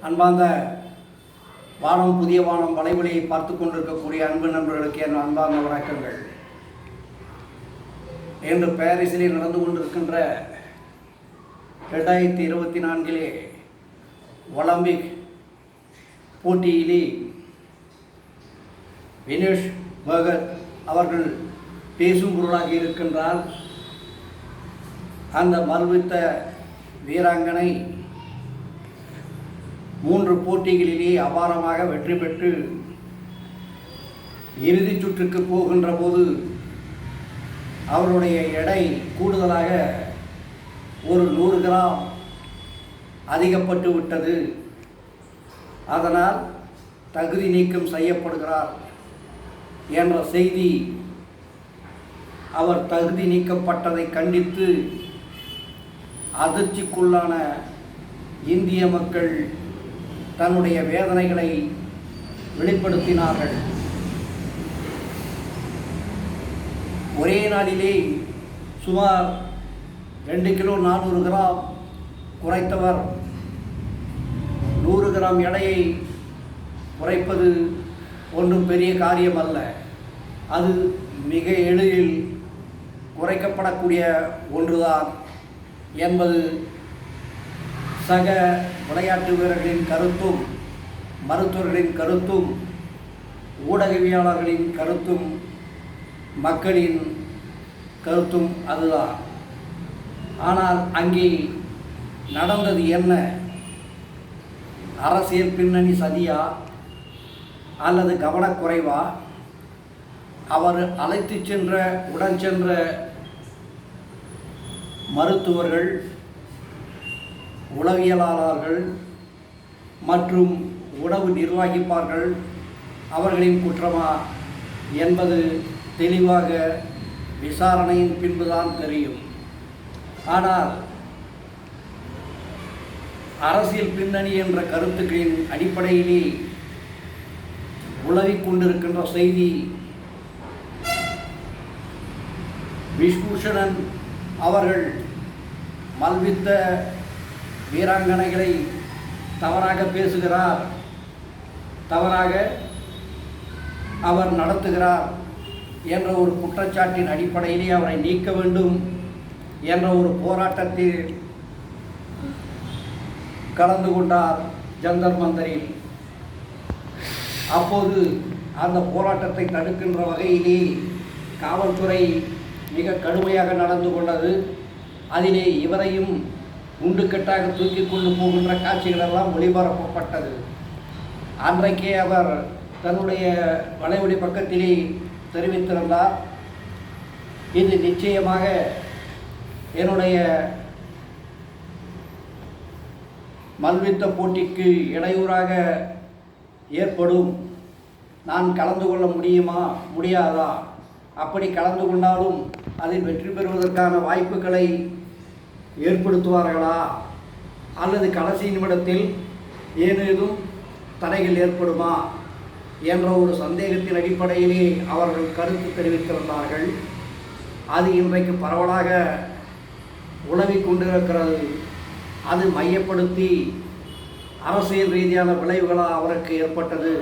அன்பார்ந்த வானம் புதிய வானம் வலைவலியை பார்த்து கொண்டிருக்கக்கூடிய அன்பு நண்பர்களுக்கு என் அன்பார்ந்த வணக்கங்கள். இன்று பாரிஸிலே நடந்து கொண்டிருக்கின்ற 2024 ஒலிம்பிக் போட்டியிலே வினேஷ் பகத் அவர்கள் பேசும் பொருளாக இருக்கின்றார். அந்த மல்யுத்த வீராங்கனை 3 போட்டிகளிலே அபாரமாக வெற்றி பெற்று இறுதிச் சுற்றுக்கு போகின்ற போது அவருடைய எடை கூடுதலாக ஒரு 100 கிராம் அதிகப்பட்டு விட்டது. அதனால் தகுதி நீக்கம் செய்யப்படுகிறார் என்ற செய்தி அவர் தகுதி நீக்கப்பட்டதை கண்டித்து அதிர்ச்சிக்குள்ளான இந்திய மக்கள் தன்னுடைய வேதனைகளை வெளிப்படுத்தினார்கள். ஒரே நாளிலே சுமார் 2 கிலோ 400 கிராம் குறைத்தவர் 100 கிராம் எடையை குறைப்பது ஒன்றும் பெரிய காரியம் அல்ல. அது மிக எளிதில் குறைக்கப்படக்கூடிய ஒன்றுதான் என்பது சக விளையாட்டு வீரர்களின் கருத்தும், மருத்துவர்களின் கருத்தும், ஊடகவியலாளர்களின் கருத்தும், மக்களின் கருத்தும் அதுதான். ஆனால் அங்கே நடந்தது என்ன? அரசியல் பின்னணி சதியா அல்லது கவனக்குறைவா? அவர் அழைத்து சென்ற உடன் சென்ற மருத்துவர்கள், உளவியலாளர்கள் மற்றும் உணவு நிர்வகிப்பார்கள் அவர்களின் குற்றமா என்பது தெளிவாக விசாரணையின் பின்புதான் தெரியும். ஆனால் அரசியல் பின்னணி என்ற கருத்துக்களின் அடிப்படையிலே உலவிக் கொண்டிருக்கின்ற செய்தி, விஷ்பூஷணன் அவர்கள் மல்யுத்த வீராங்கனைகளை தவறாக பேசுகிறார், தவறாக அவர் நடத்துகிறார் என்ற ஒரு குற்றச்சாட்டின் அடிப்படையிலே அவரை நீக்க வேண்டும் என்ற ஒரு போராட்டத்தில் கலந்து கொண்டார் ஜந்தர் மந்தரில். அப்போது அந்த போராட்டத்தை தடுக்கின்ற வகையிலே காவல்துறை மிக கடுமையாக நடந்து கொண்டது. அதிலே இவரையும் குண்டுக்கட்டாக தூக்கி கொண்டு போகின்ற காட்சிகளெல்லாம் ஒளிபரப்பப்பட்டது. அன்றைக்கே அவர் தன்னுடைய வலைவலி பக்கத்திலே தெரிவித்திருந்தார், இது நிச்சயமாக என்னுடைய மல்யுத்த போட்டிக்கு இடையூறாக ஏற்படும். நான் கலந்து கொள்ள முடியுமா முடியாதா? அப்படி கலந்து கொண்டாலும் அதில் வெற்றி பெறுவதற்கான வாய்ப்புகளை ஏற்படுத்துவார்களா அல்லது கடைசி நிமிடத்தில் ஏதேனும் தடைகள் ஏற்படுமா என்ற ஒரு சந்தேகத்தின் அடிப்படையிலே அவர்கள் கருத்து தெரிவித்திருந்தார்கள். அது இன்றைக்கு பரவலாக உலவிக் கொண்டிருக்கிறது. அது மையப்படுத்தி அரசியல் ரீதியான விளைவுகளாக அவருக்கு ஏற்பட்டது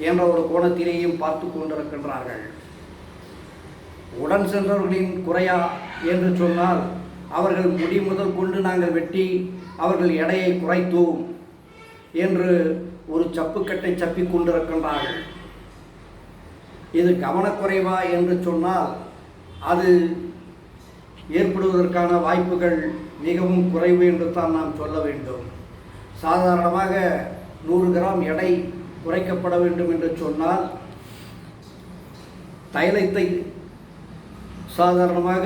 என்ற ஒரு கோணத்திலேயும் பார்த்து கொண்டிருக்கின்றார்கள். உடன் சென்றவர்களின் குறையா என்று சொன்னால், அவர்கள் முடி முதல் கொண்டு நாங்கள் வெட்டி அவர்கள் எடையை குறைத்தோம் என்று ஒரு சப்புக்கட்டை சப்பிக் கொண்டிருக்கின்றார்கள். இது கவனக்குறைவா என்று சொன்னால் அது ஏற்படுவதற்கான வாய்ப்புகள் மிகவும் குறைவு என்று தான் நாம் சொல்ல வேண்டும். சாதாரணமாக 100 கிராம் எடை குறைக்கப்பட வேண்டும் என்று சொன்னால், தைலத்தை சாதாரணமாக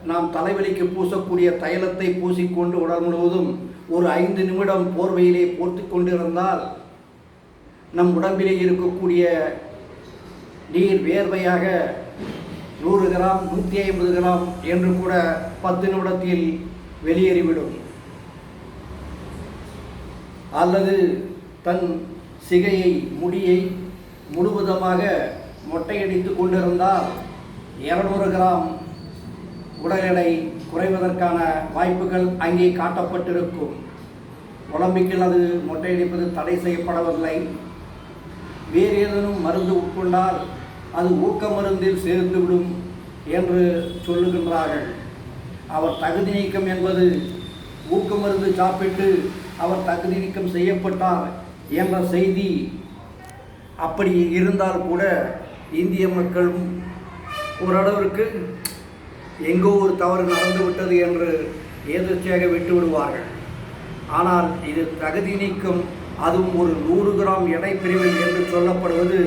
நாம் தலைவலிக்கு பூசக்கூடிய தைலத்தை பூசிக்கொண்டு உடல் முழுவதும் ஒரு 5 நிமிடம் போர்வையிலே போர்த்து கொண்டிருந்தால் நம் உடம்பிலே இருக்கக்கூடிய நீர் வேர்வையாக 100 கிராம் 150 கிராம் என்று கூட 10 நிமிடத்தில் வெளியேறிவிடும். அல்லது தன் சிகையை, முடியை முழுவதுமாக மொட்டையடித்து கொண்டிருந்தால் 200 கிராம் உடல் எடை குறைவதற்கான வாய்ப்புகள் அங்கே காட்டப்பட்டிருக்கும். ஒலிம்பிக்கில் அது மொட்டையடிப்பது தடை செய்யப்படவில்லை. வேறு ஏதேனும் மருந்து உட்கொண்டால் அது ஊக்க மருந்தில் சேர்ந்துவிடும் என்று சொல்லுகின்றார்கள். அவர் தகுதி நீக்கம் என்பது ஊக்க மருந்து சாப்பிட்டு அவர் தகுதி நீக்கம் செய்யப்பட்டார் என்ற செய்தி அப்படி இருந்தால் கூட இந்திய மக்களும் ஓரளவிற்கு எங்கோ ஒரு தவறு நடந்துவிட்டது என்று எதிர்ச்சியாக விட்டுவிடுவார்கள். ஆனால் இது தகுதி நீக்கம், அதுவும் ஒரு 100 கிராம் எடை பிரிவில் என்று சொல்லப்படுவது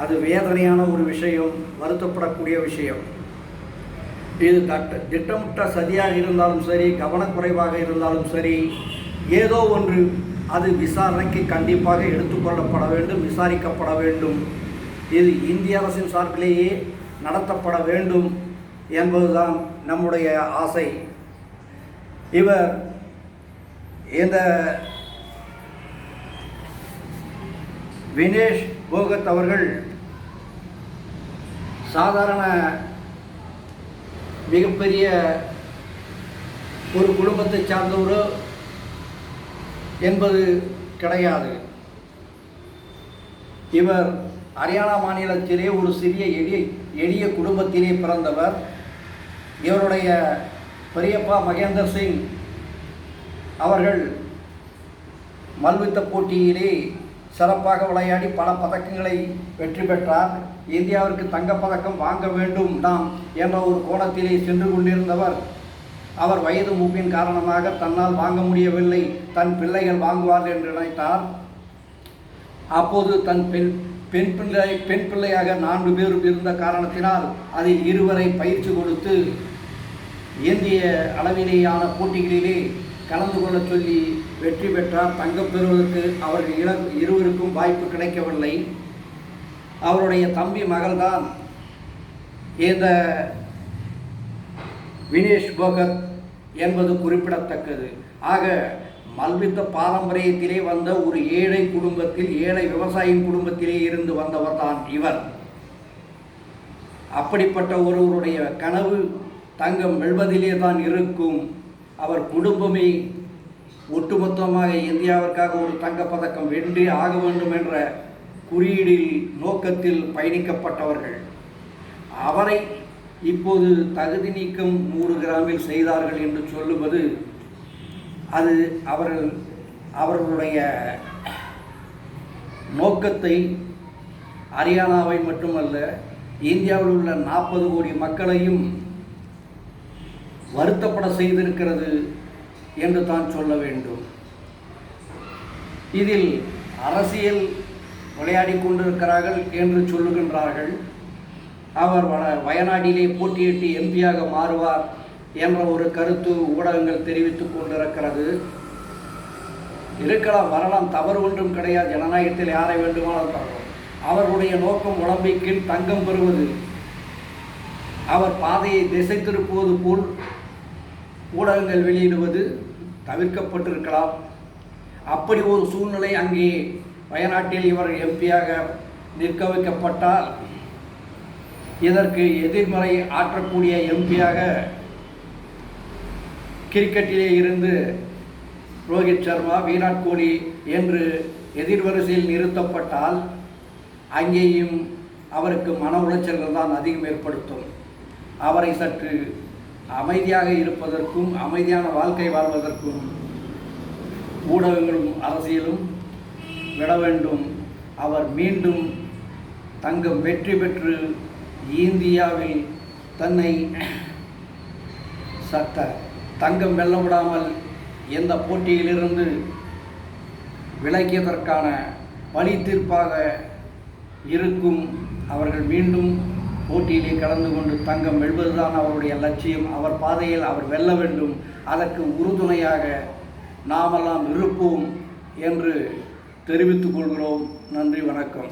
அது வேதனையான ஒரு விஷயம், வருத்தப்படக்கூடிய விஷயம். இது திட்டமிட்ட சதியாக இருந்தாலும் சரி, கவனக்குறைவாக இருந்தாலும் சரி, ஏதோ ஒன்று அது விசாரணைக்கு கண்டிப்பாக எடுத்துக்கொள்ளப்பட வேண்டும், விசாரிக்கப்பட வேண்டும். இது இந்திய அரசின் சார்பிலேயே நடத்தப்பட வேண்டும் என்பதுதான் நம்முடைய ஆசை. இவர் இந்த வினேஷ் போகத் அவர்கள் சாதாரண மிகப்பெரிய ஒரு குடும்பத்தை சார்ந்தவரோ என்பது கிடையாது. இவர் ஹரியானா மாநிலத்திலே ஒரு சிறிய எளிய குடும்பத்திலே பிறந்தவர். இவருடைய பெரியப்பா மகேந்தர் சிங் அவர்கள் மல்யுத்த போட்டியிலே சிறப்பாக விளையாடி பல பதக்கங்களை வெற்றி பெற்றார். இந்தியாவிற்கு தங்கப்பதக்கம் வாங்க வேண்டும் நாம் என்ற ஒரு கோணத்திலே சென்று கொண்டிருந்தவர். அவர் வயது மூப்பின் காரணமாக தன்னால் வாங்க முடியவில்லை, தன் பிள்ளைகள் வாங்குவார்கள் என்று நினைத்தார். அப்போது தன் பெண் பிள்ளையாக 4 பேர் இருந்த காரணத்தினால் அதில் 2 வரை பயிற்சி கொடுத்து இந்திய அளவிலேயான போட்டிகளிலே கலந்து கொள்ள சொல்லி வெற்றி பெற்றார். தங்கம் பெறுவதற்கு அவர்கள் இருவருக்கும் வாய்ப்பு கிடைக்கவில்லை. அவருடைய தம்பி மகள்தான் இந்த வினேஷ் போகத் என்பது குறிப்பிடத்தக்கது. ஆக மல்யுத்த பாரம்பரியத்திலே வந்த ஒரு ஏழை குடும்பத்தில், ஏழை விவசாயியின் குடும்பத்திலே இருந்து வந்தவர் தான் இவர். அப்படிப்பட்ட ஒருவருடைய கனவு தங்கம் வெல்வதிலே தான் இருக்கும். அவர் குடும்பமே ஒட்டுமொத்தமாக இந்தியாவிற்காக ஒரு தங்கப்பதக்கம் வென்றே ஆக வேண்டும் என்ற குறியீடில் நோக்கத்தில் பயணிக்கப்பட்டவர்கள். அவரை இப்போது தகுதி நீக்கம் 100 கிராமில் செய்தார்கள் என்று சொல்லுவது அது அவர்களுடைய நோக்கத்தை ஹரியானாவை மட்டுமல்ல, இந்தியாவில் உள்ள 40 கோடி மக்களையும் வருத்தப்பட செய்திருக்கிறது என்று தான் சொல்ல வேண்டும். இதில் அரசியல் விளையாடி கொண்டிருக்கிறார்கள் என்று சொல்லுகின்றார்கள். அவர் வயநாட்டிலே போட்டியிட்டு எம்பியாக மாறுவார் என்ற ஒரு கருத்து ஊடகங்கள் தெரிவித்துக் கொண்டிருக்கிறது. இருக்கலாம், வரலாம், தவறு ஒன்றும் கிடையாது. ஜனநாயகத்தில் யாரை வேண்டுமானாலும் தரலாம். அவர்களுடைய நோக்கம் ஒலிம்பிக்கில் தங்கம் பெறுவது. அவர் பாதையை திசை திருப்புவது போல் ஊடகங்கள் வெளியிடுவது தவிர்க்கப்பட்டிருக்கலாம். அப்படி ஒரு சூழ்நிலை அங்கே வயநாட்டில் இவர் எம்பியாக நிற்க வைக்கப்பட்டால் இதற்கு எதிர்மறை ஆற்றக்கூடிய எம்பியாக கிரிக்கெட்டிலே இருந்து ரோஹித் சர்மா, விராட் கோலி என்று எதிர்வரிசையில் நிறுத்தப்பட்டால் அங்கேயும் அவருக்கு மன உளைச்சல்கள் தான் அதிகம் ஏற்படுத்தும். அவரை சற்று அமைதியாக இருப்பதற்கும் அமைதியான வாழ்க்கை வாழ்வதற்கும் ஊடகங்களும் அரசியலும் விட வேண்டும். அவர் மீண்டும் தங்கம் வெற்றி பெற்று இந்தியாவில் தன்னை தங்கம் வெல்ல விடாமல் எந்த போட்டியிலிருந்து விலகியதற்கான பழி தீர்ப்பாக இருக்கும். அவர்கள் மீண்டும் போட்டியிலே கலந்து கொண்டு தங்கம் வெல்வதுதான் அவருடைய லட்சியம். அவர் பாதையில் அவர் வெல்ல வேண்டும். அதற்கு உறுதுணையாக நாமெல்லாம் இருப்போம் என்று தெரிவித்துக் கொள்கிறோம். நன்றி, வணக்கம்.